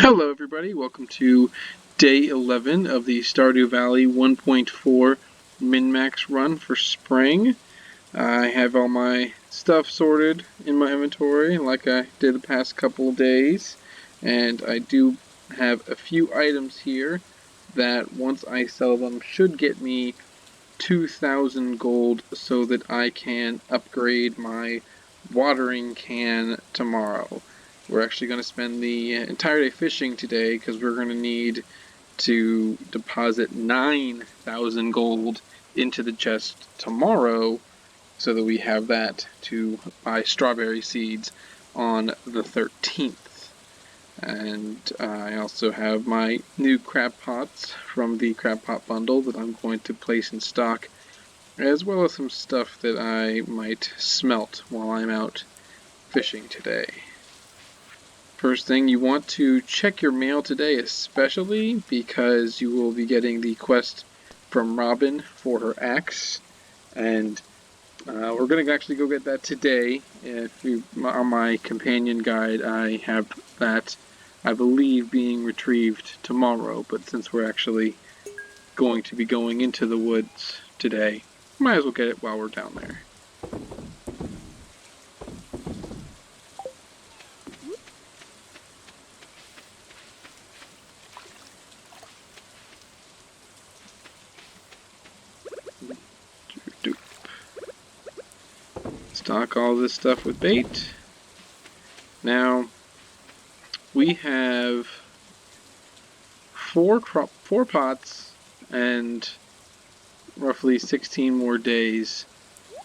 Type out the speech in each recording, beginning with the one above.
Hello everybody, welcome to day 11 of the Stardew Valley 1.4 min-max run for spring. I have all my stuff sorted in my inventory like I did the past couple of days, and I do have a few items here that once I sell them should get me 2,000 gold so that I can upgrade my watering can tomorrow. We're actually going to spend the entire day fishing today because we're going to need to deposit 9,000 gold into the chest tomorrow so that we have that to buy strawberry seeds on the 13th. And I also have my new crab pots from the crab pot bundle that I'm going to place in stock, as well as some stuff that I might smelt while I'm out fishing today. First thing, you want to check your mail today, especially because you will be getting the quest from Robin for her axe, and we're going to actually go get that today. On my companion guide, I have that, I believe, being retrieved tomorrow, but since we're actually going to be going into the woods today, might as well get it while we're down there. Stock all this stuff with bait. Now, we have four pots and roughly 16 more days,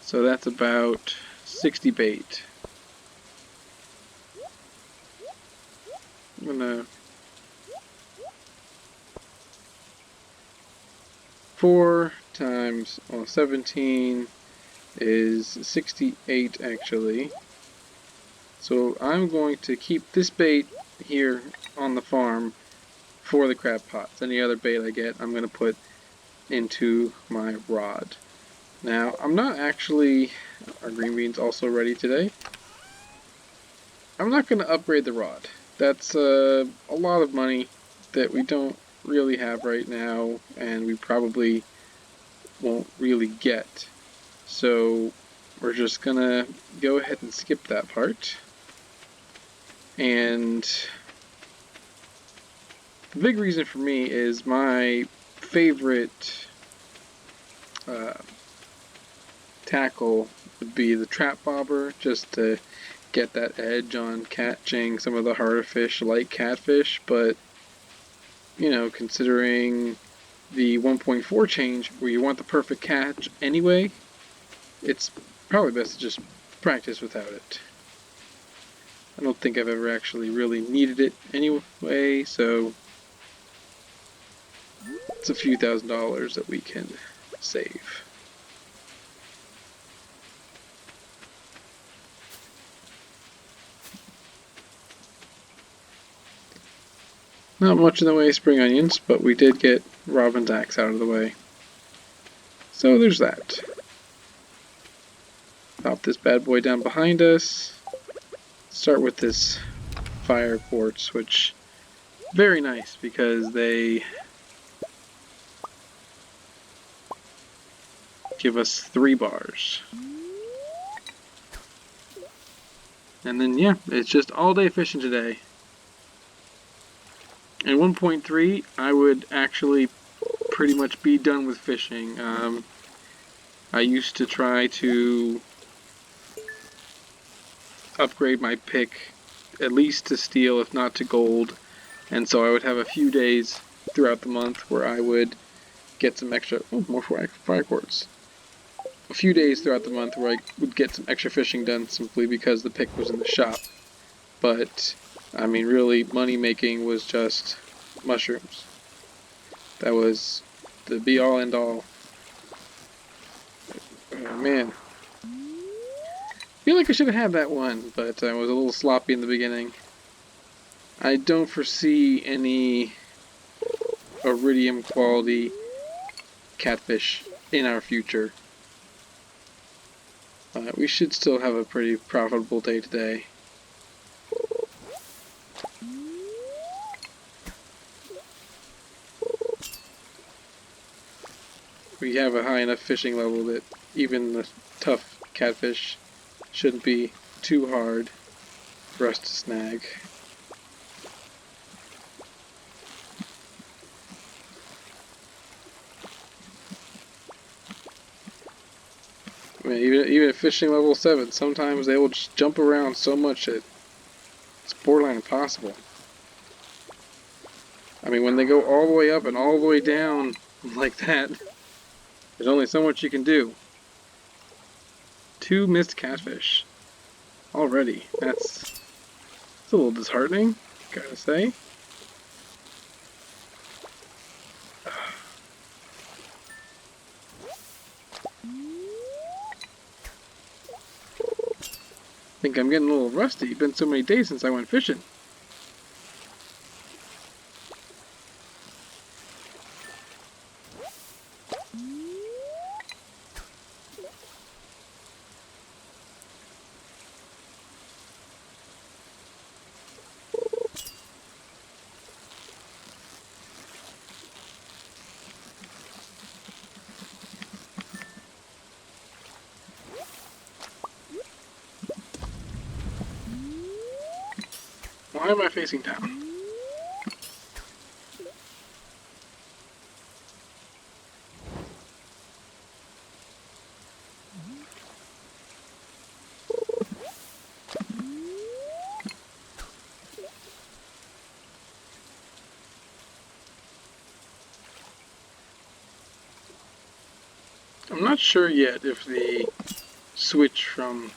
so that's about 60 bait. I'm gonna 4 times 17 is 68 actually. So I'm going to keep this bait here on the farm for the crab pots. Any other bait I get, I'm going to put into my rod. Now, I'm not actually... Our green beans also ready today. I'm not going to upgrade the rod. That's a lot of money that we don't really have right now, and we probably won't really get. So we're just going to go ahead and skip that part. And the big reason for me is my favorite tackle would be the trap bobber, just to get that edge on catching some of the harder fish like catfish. But you know, considering the 1.4 change where you want the perfect catch anyway, it's probably best to just practice without it. I don't think I've ever actually really needed it anyway, so it's a few $1,000s that we can save. Not much in the way of spring onions, but we did get Robin's axe out of the way. So there's that. Pop this bad boy down behind us. Start with this fire quartz, which very nice because they give us 3 bars. And then yeah, it's just all day fishing today. In 1.3, I would actually pretty much be done with fishing. I used to try to upgrade my pick at least to steel, if not to gold, and so I would have a few days throughout the month where I would get some extra, more fire quartz. A few days throughout the month where I would get some extra fishing done simply because the pick was in the shop. But, I mean, really, money making was just mushrooms. That was the be-all, end-all. Oh, man. I feel like I should have had that one, but I was a little sloppy in the beginning. I don't foresee any iridium quality catfish in our future. We should still have a pretty profitable day today. we have a high enough fishing level that even the tough catfish shouldn't be too hard for us to snag. I mean, even at fishing level 7, sometimes they will just jump around so much that it's borderline impossible. I mean, when they go all the way up and all the way down like that, there's only so much you can do. 2 missed catfish already. That's a little disheartening, gotta say. I think I'm getting a little rusty. It's been so many days since I went fishing. Why am I facing down? I'm not sure yet if the switch from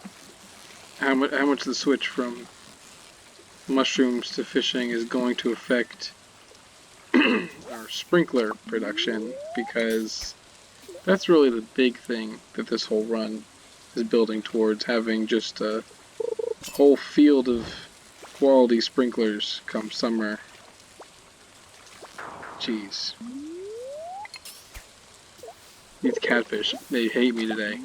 how much the switch from mushrooms to fishing is going to affect our sprinkler production, because that's really the big thing that this whole run is building towards, having just a whole field of quality sprinklers come summer. Jeez. These catfish, they hate me today.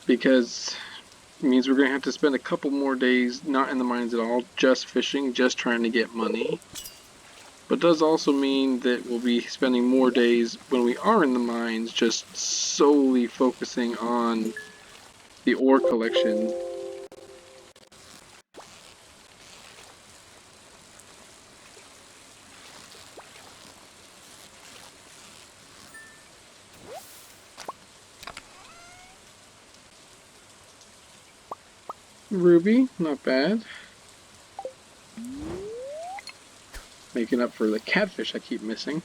Because it means we're going to have to spend a couple more days not in the mines at all, just fishing, just trying to get money. But it does also mean that we'll be spending more days when we are in the mines just solely focusing on the ore collection. Ruby, not bad. Making up for the catfish I keep missing.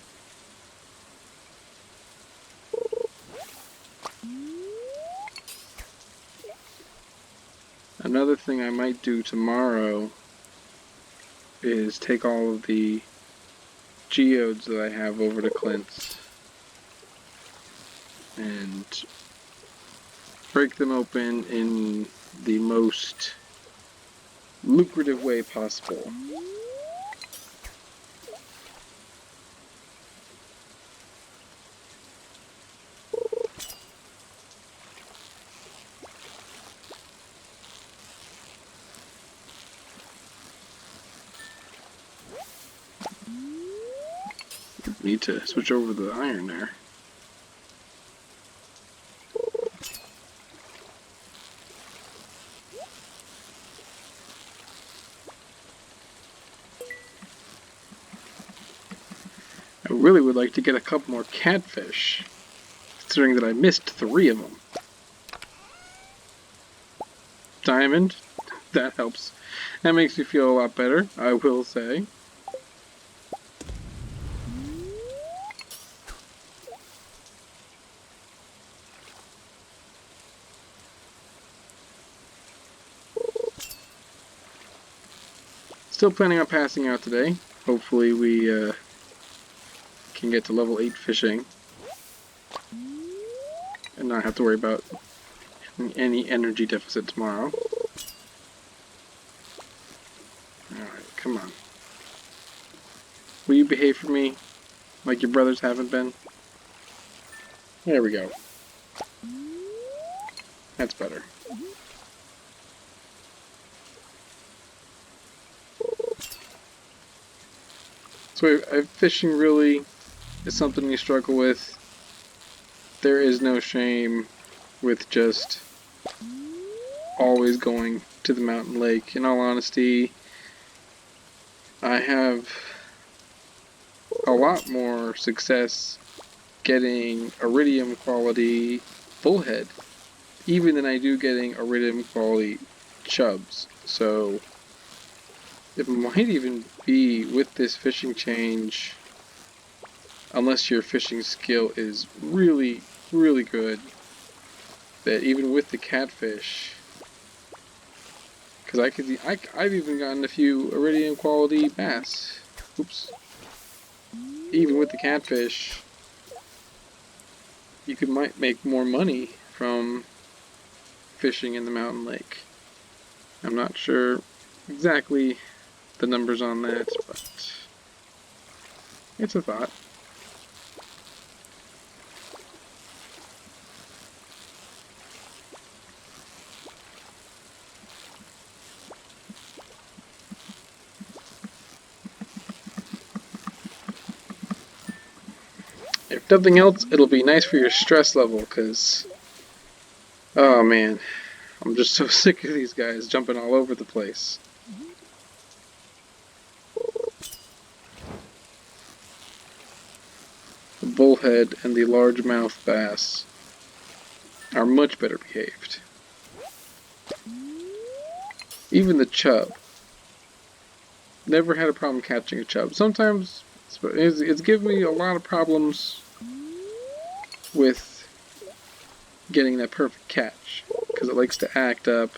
Another thing I might do tomorrow is take all of the geodes that I have over to Clint's and break them open in the most lucrative way possible. Need to switch over the iron there. I really would like to get a couple more catfish, considering that I missed 3 of them. Diamond, that helps. That makes me feel a lot better, I will say. Still planning on passing out today. Hopefully we can get to level 8 fishing and not have to worry about any energy deficit tomorrow. Alright, come on. Will you behave for me like your brothers haven't been? There we go. That's better. if fishing really is something you struggle with, there is no shame with just always going to the mountain lake. In all honesty, I have a lot more success getting iridium quality bullhead, even than I do getting iridium quality chubs. So it might even be with this fishing change, unless your fishing skill is really, really good, that even with the catfish, because I've even gotten a few iridium quality bass. Oops. Even with the catfish, you might make more money from fishing in the mountain lake. I'm not sure exactly the numbers on that, but it's a thought. If nothing else, it'll be nice for your stress level, because, oh man, I'm just so sick of these guys jumping all over the place. The bullhead and the largemouth bass are much better behaved. Even the chub. Never had a problem catching a chub. Sometimes it's given me a lot of problems with getting that perfect catch, because it likes to act up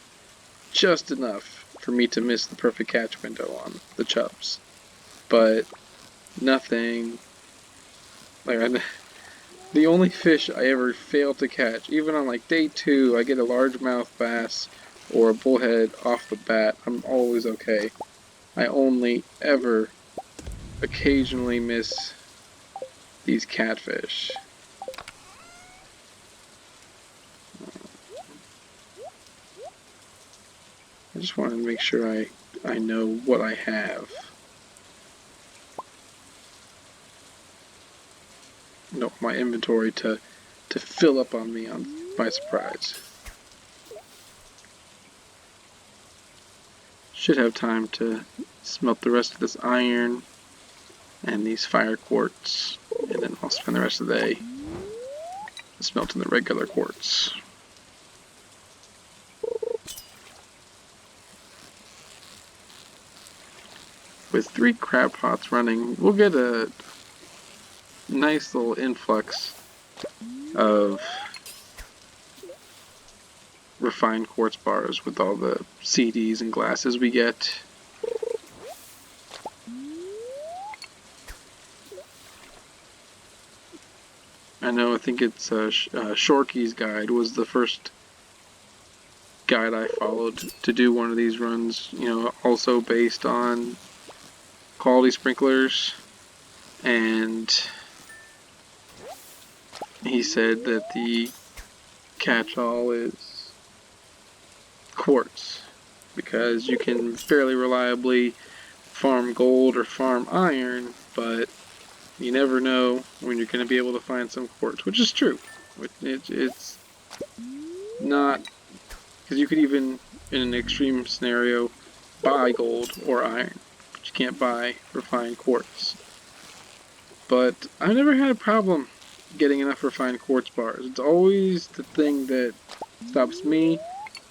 just enough for me to miss the perfect catch window on the chubs. But nothing, like, the only fish I ever fail to catch, even on like day 2, I get a largemouth bass or a bullhead off the bat, I'm always okay. I only ever occasionally miss these catfish. I just wanted to make sure I know what I have. I don't want my inventory to fill up on me by surprise. Should have time to smelt the rest of this iron and these fire quartz, and then I'll spend the rest of the day smelting the regular quartz. With 3 crab pots running, we'll get a nice little influx of refined quartz bars with all the CDs and glasses we get. I think it's Shorky's guide was the first guide I followed to do one of these runs, also based on quality sprinklers, and he said that the catch-all is quartz, because you can fairly reliably farm gold or farm iron, but you never know when you're going to be able to find some quartz, which is true. It's not, because you could even, in an extreme scenario, buy gold or iron, but you can't buy refined quartz. But I've never had a problem getting enough refined quartz bars. It's always the thing that stops me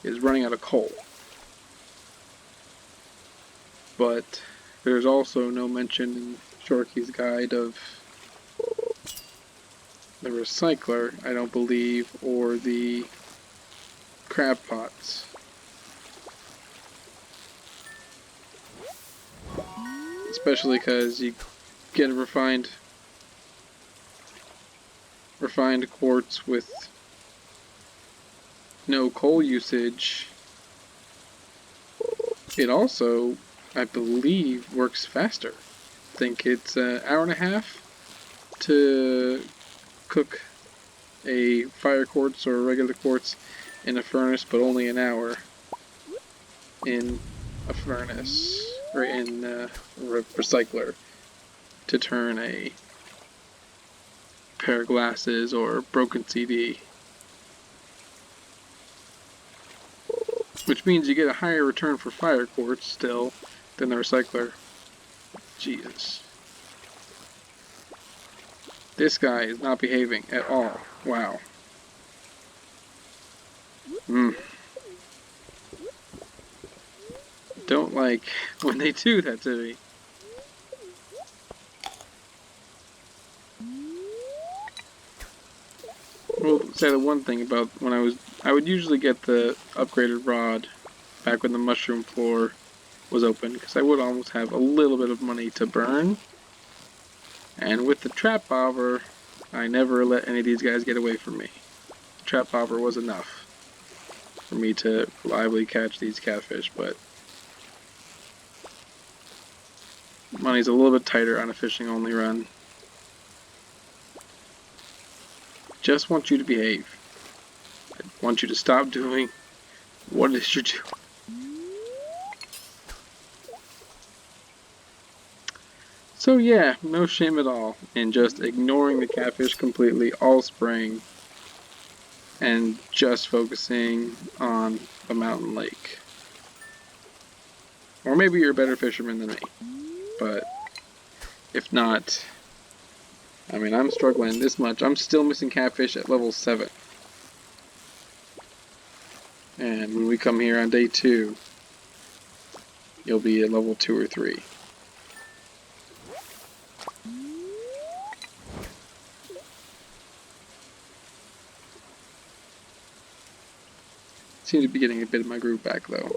is running out of coal. But there's also no mention in Shorky's guide of the recycler, I don't believe, or the crab pots. Especially because you get a refined quartz with no coal usage. It also, I believe, works faster. I think it's an hour and a half to cook a fire quartz or a regular quartz in a furnace, but only an hour in a furnace, or in a recycler. to turn a pair of glasses or broken CD. Which means you get a higher return for fire quartz still than the recycler. Jesus. This guy is not behaving at all. Wow. Don't like when they do that to me. Well, say the one thing about when I would usually get the upgraded rod back when the mushroom floor was open, because I would almost have a little bit of money to burn. And with the trap bobber, I never let any of these guys get away from me. The trap bobber was enough for me to reliably catch these catfish, but money's a little bit tighter on a fishing only run. Just want you to behave. I want you to stop doing what it is you're doing. So yeah, no shame at all in just ignoring the catfish completely all spring and just focusing on the mountain lake. Or maybe you're a better fisherman than me, but if not, I mean, I'm struggling this much. I'm still missing catfish at level 7. And when we come here on day 2, you'll be at level 2 or 3. Seem to be getting a bit of my groove back though.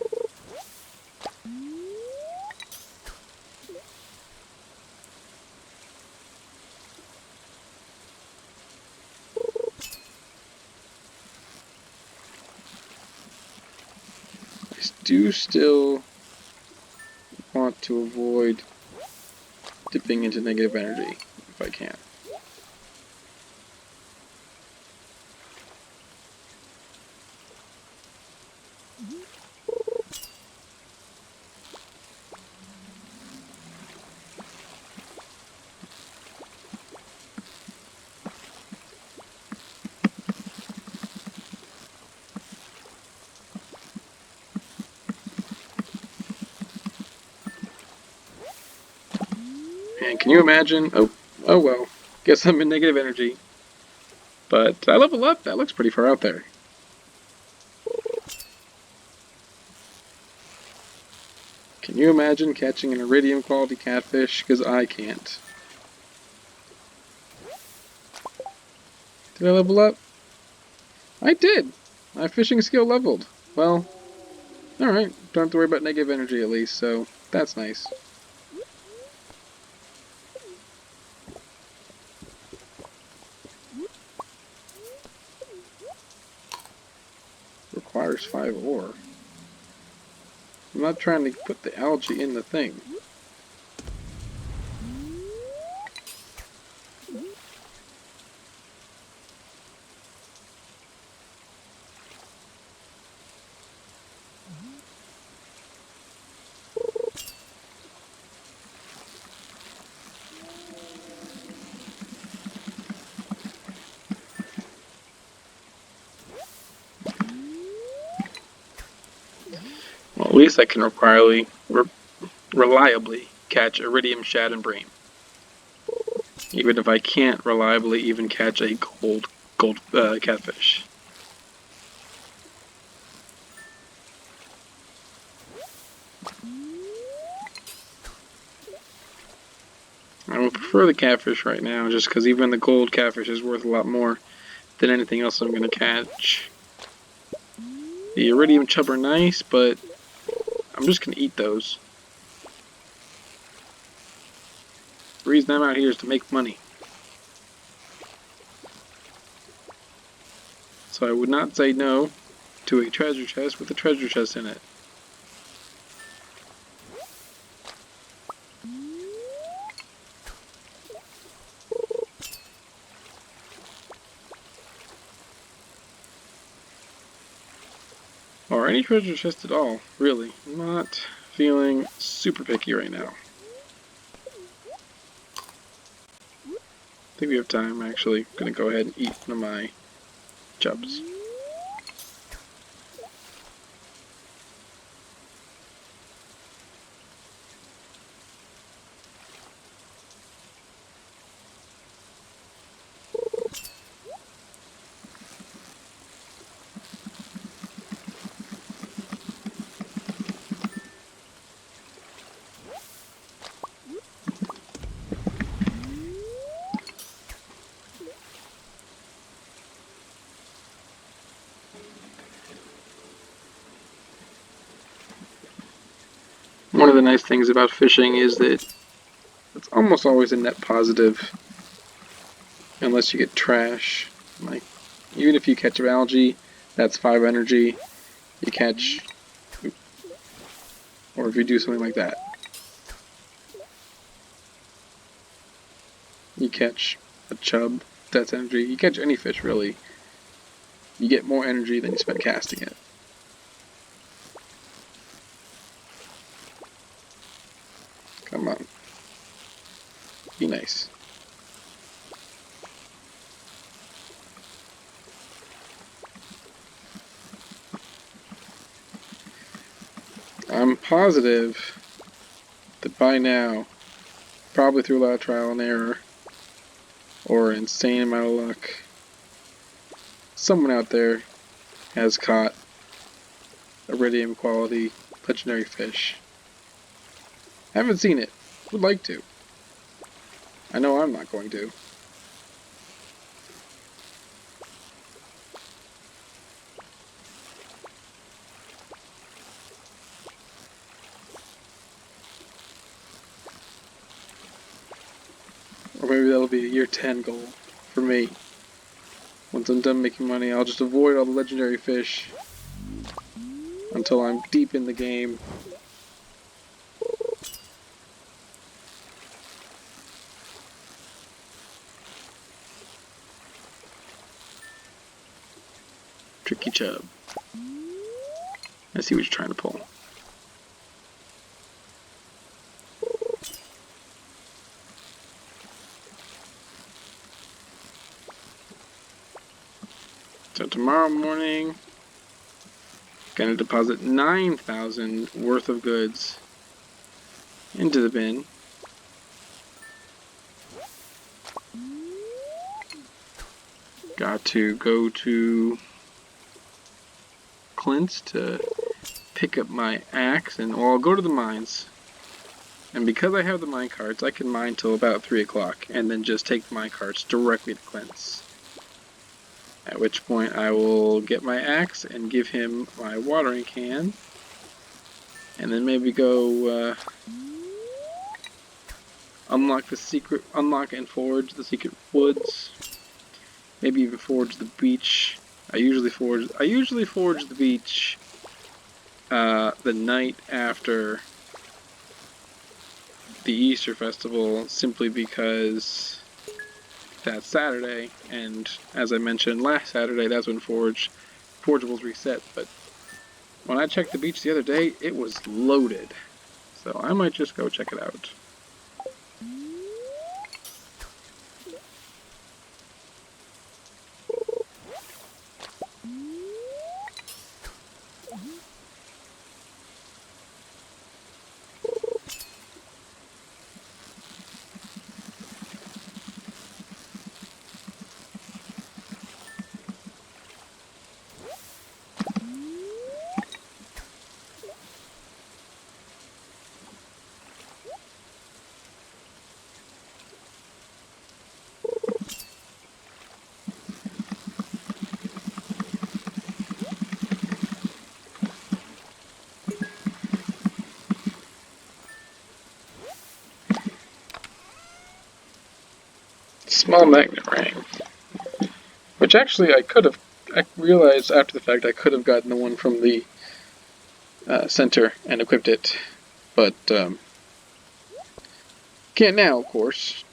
I do still want to avoid dipping into negative energy if I can. And can you imagine? Oh well. Guess I'm in negative energy. But I level up. That looks pretty far out there. Can you imagine catching an iridium quality catfish? Because I can't. Did I level up? I did! My fishing skill leveled. Well, alright. Don't have to worry about negative energy at least, so that's nice. Requires 5 ore. I'm not trying to put the algae in the thing. Well, at least I can reliably catch iridium, shad, and bream. Even if I can't reliably even catch a gold catfish. I would prefer the catfish right now, just because even the gold catfish is worth a lot more than anything else I'm going to catch. The iridium chub are nice, but I'm just going to eat those. The reason I'm out here is to make money. So I would not say no to a treasure chest with a treasure chest in it. Or any treasure chest at all, really. I'm not feeling super picky right now. think we have time. I'm actually going to go ahead and eat one of my chubs. One of the nice things about fishing is that it's almost always a net positive, unless you get trash. Like, even if you catch algae, that's 5 energy. You catch, or if you do something like that, you catch a chub, that's energy. You catch any fish, really, you get more energy than you spend casting it. Come on. Be nice. I'm positive that by now, probably through a lot of trial and error, or an insane amount of luck, someone out there has caught iridium quality legendary fish. Haven't seen it. Would like to. I know I'm not going to. Or maybe that'll be a year 10 goal for me. Once I'm done making money, I'll just avoid all the legendary fish until I'm deep in the game. Tricky chub. I see what you're trying to pull. So tomorrow morning, gonna deposit 9,000 worth of goods into the bin. Got to go to Clint's to pick up my axe, and I'll go to the mines. And because I have the mine carts, I can mine till about 3 o'clock, and then just take the mine carts directly to Clint's. At which point I will get my axe and give him my watering can, and then maybe go unlock and forge the secret woods. Maybe even forge the beach. I usually forge the beach the night after the Easter festival, simply because that's Saturday, and as I mentioned last Saturday, that's when forgeables reset. But when I checked the beach the other day, it was loaded, so I might just go check it out. Small magnet ring. Which actually I realized after the fact I could have gotten the one from the center and equipped it. But can't now, of course.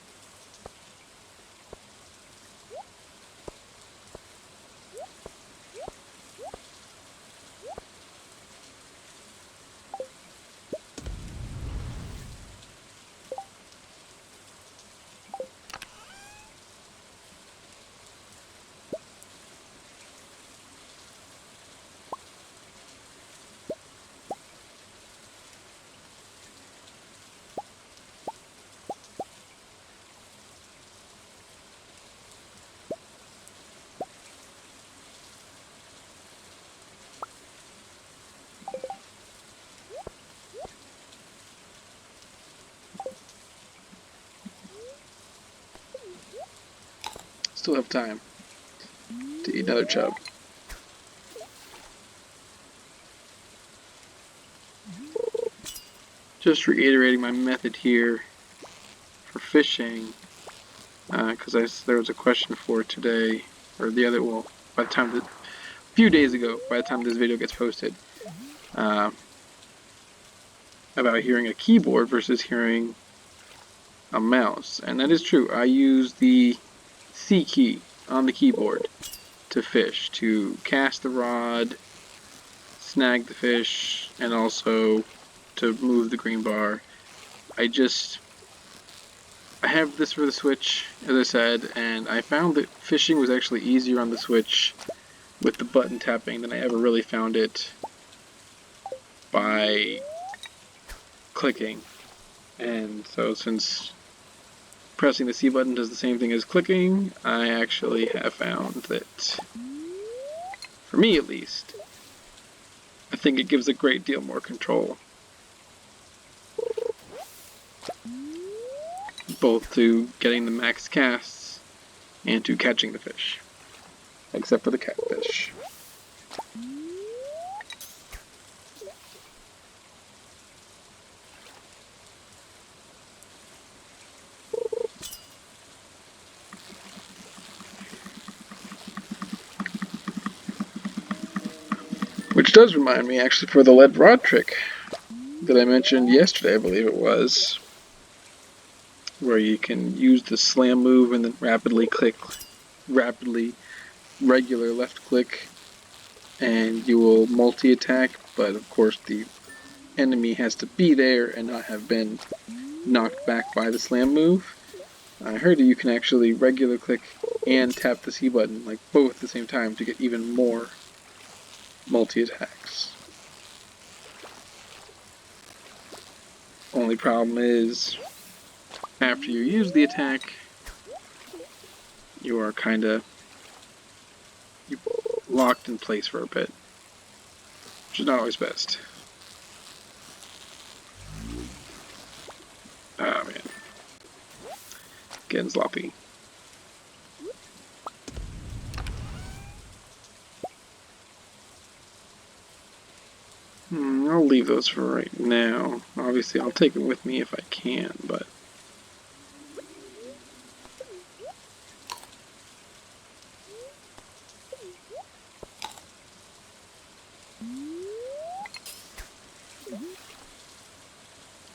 Still have time to eat another chub. Just reiterating my method here for fishing, because there was a question for today, or the other, well, by the time a few days ago, by the time this video gets posted, about hearing a keyboard versus hearing a mouse. And that is true. I use the C key on the keyboard to fish, to cast the rod, snag the fish, and also to move the green bar. I have this for the Switch, as I said, and I found that fishing was actually easier on the Switch with the button tapping than I ever really found it by clicking. And so since pressing the C button does the same thing as clicking, I actually have found that, for me at least, I think it gives a great deal more control. Both to getting the max casts and to catching the fish. Except for the catfish. Which does remind me, actually, for the lead rod trick that I mentioned yesterday, I believe it was, where you can use the slam move and then rapidly regular left click, and you will multi-attack, but of course the enemy has to be there and not have been knocked back by the slam move. I heard that you can actually regular click and tap the C button, like both at the same time, to get even more multi-attacks. Only problem is, after you use the attack, you are kinda locked in place for a bit, which is not always best. Ah, man. Getting sloppy. I'll leave those for right now. Obviously, I'll take them with me if I can, but...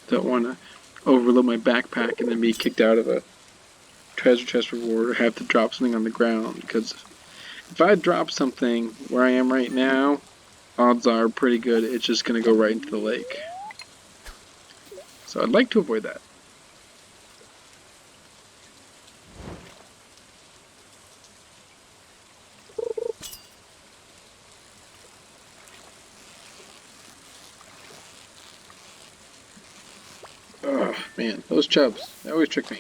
don't want to overload my backpack and then be kicked out of a treasure chest reward or have to drop something on the ground, because if I drop something where I am right now, odds are pretty good it's just going to go right into the lake. So I'd like to avoid that. Oh man, those chubs, they always trick me.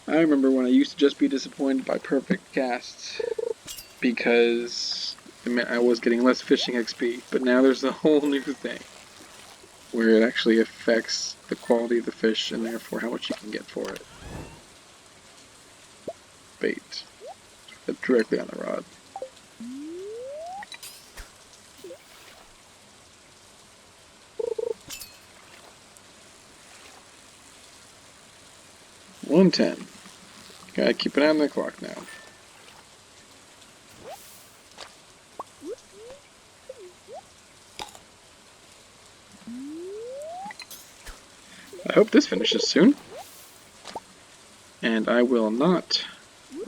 I remember when I used to just be disappointed by perfect casts because it meant I was getting less fishing XP, but now there's a whole new thing where it actually affects the quality of the fish and therefore how much you can get for it. Bait. Directly on the rod. $110. Gotta keep an eye on the clock now. I hope this finishes soon. And I will not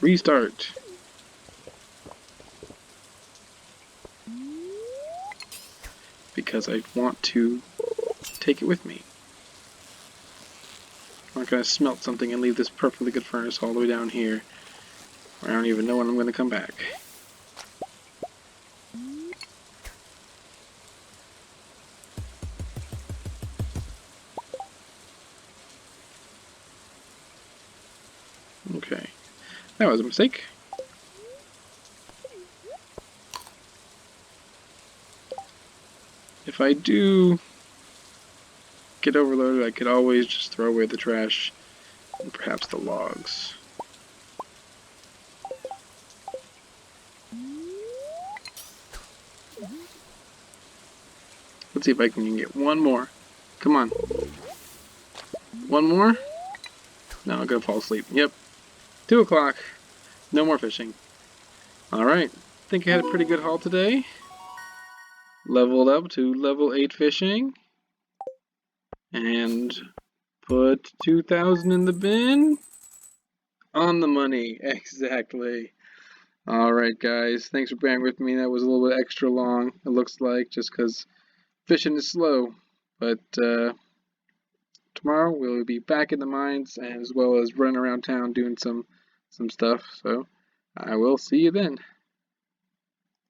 restart. Because I want to take it with me. I'm not going to smelt something and leave this perfectly good furnace all the way down here, where I don't even know when I'm going to come back. Okay, that was a mistake. If if I do get overloaded, I could always just throw away the trash and perhaps the logs. Let's see if I can get one more. Come on. One more? No, I'm gonna fall asleep. Yep. 2 o'clock. No more fishing. Alright. Think I had a pretty good haul today. Leveled up to level 8 fishing. And put 2,000 in the bin. On the money. Exactly. Alright guys, thanks for bearing with me. That was a little bit extra long, it looks like, just because fishing is slow. But tomorrow we'll be back in the mines, as well as running around town doing some stuff. So I will see you then.